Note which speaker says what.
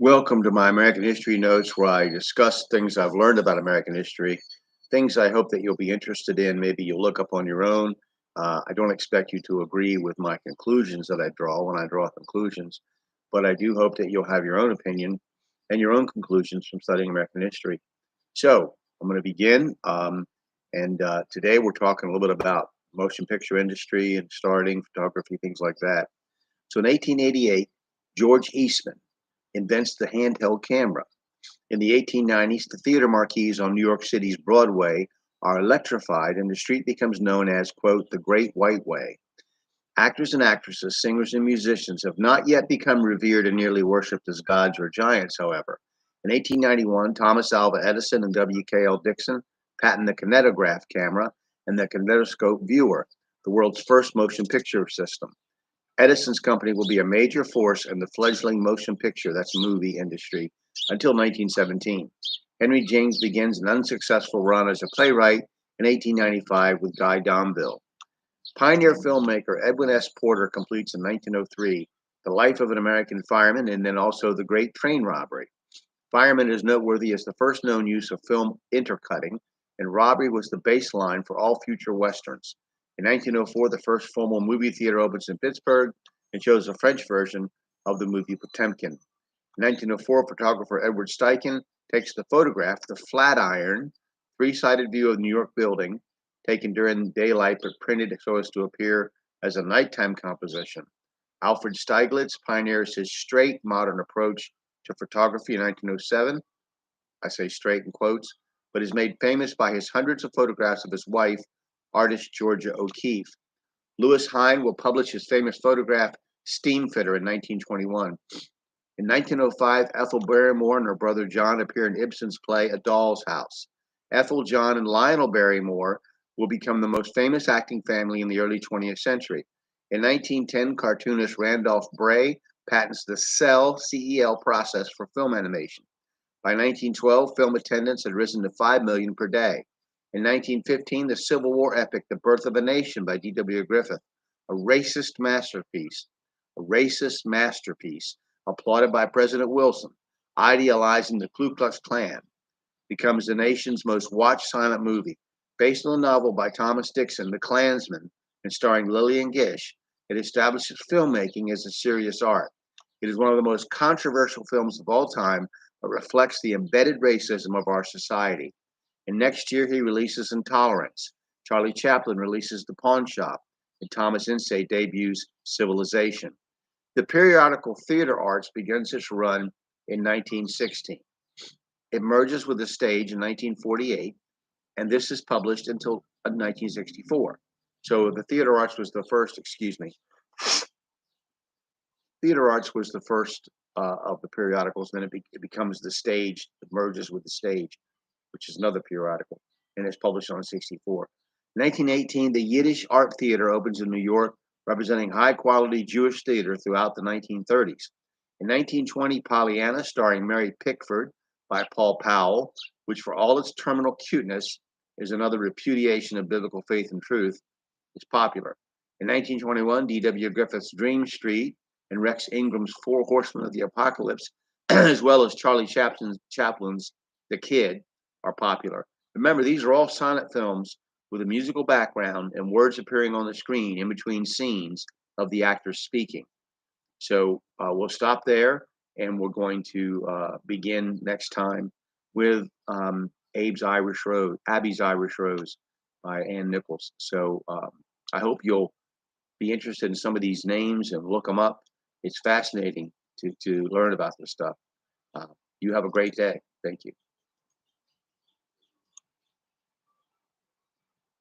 Speaker 1: Welcome to my American History Notes, where I discuss things I've learned about American history, things I hope that you'll be interested in. Maybe you'll look up on your own. I don't expect you to agree with my conclusions that I draw when I draw conclusions, but I do hope that you'll have your own opinion and your own conclusions from studying American history. So I'm going to begin, and today we're talking a little bit about motion picture industry and starting photography, things like that. So in 1888, George Eastman invents the handheld camera. In the 1890s, the theater marquees on New York City's Broadway are electrified, and the street becomes known as, quote, the Great White Way. Actors and actresses, singers and musicians have not yet become revered and nearly worshipped as gods or giants, however. In 1891, Thomas Alva Edison and W.K.L. Dixon patent the kinetograph camera and the kinetoscope viewer, the world's first motion picture system. Edison's company will be a major force in the fledgling motion picture, that's movie industry, until 1917. Henry James begins an unsuccessful run as a playwright in 1895 with Guy Domville. Pioneer filmmaker Edwin S. Porter completes in 1903 The Life of an American Fireman and then also The Great Train Robbery. Fireman is noteworthy as the first known use of film intercutting, and Robbery was the baseline for all future westerns. In 1904, the first formal movie theater opens in Pittsburgh and shows a French version of the movie Potemkin. In 1904, photographer Edward Steiglitz takes the photograph, the Flatiron, three-sided view of the New York building, taken during daylight but printed so as to appear as a nighttime composition. Alfred Steiglitz pioneers his straight modern approach to photography in 1907. I say straight in quotes, but is made famous by his hundreds of photographs of his wife, artist Georgia O'Keeffe. Lewis Hine will publish his famous photograph Steamfitter in 1921. In 1905, Ethel Barrymore and her brother John appear in Ibsen's play A Doll's House. Ethel, John, and Lionel Barrymore will become the most famous acting family in the early 20th century. In 1910, cartoonist Randolph Bray patents the CEL process for film animation. By 1912, film attendance had risen to 5 million per day. In 1915, the Civil War epic The Birth of a Nation by D.W. Griffith, a racist masterpiece, applauded by President Wilson, idealizing the Ku Klux Klan, becomes the nation's most watched silent movie. Based on a novel by Thomas Dixon, The Klansman, and starring Lillian Gish, it establishes filmmaking as a serious art. It is one of the most controversial films of all time, but reflects the embedded racism of our society. And next year, he releases Intolerance. Charlie Chaplin releases The Pawn Shop, and Thomas Ince debuts Civilization. The periodical Theater Arts begins its run in 1916. It merges with the stage in 1948, and this is published until 1964. So the Theater Arts was the first, Theater Arts was the first of the periodicals, then it becomes the stage, it merges with the stage, which is another periodical, and it's published on 64. In 1918, the Yiddish Art Theater opens in New York, representing high-quality Jewish theater throughout the 1930s. In 1920, Pollyanna, starring Mary Pickford by Paul Powell, which for all its terminal cuteness is another repudiation of biblical faith and truth, is popular. In 1921, D.W. Griffith's Dream Street and Rex Ingram's Four Horsemen of the Apocalypse, as well as Charlie Chaplin's The Kid, are popular. Remember, these are all silent films with a musical background and words appearing on the screen in between scenes of the actors speaking. So we'll stop there, and we're going to begin next time with Abby's Irish Rose by Ann Nichols. So I hope you'll be interested in some of these names and look them up. It's fascinating to learn about this stuff. You have a great day. Thank you.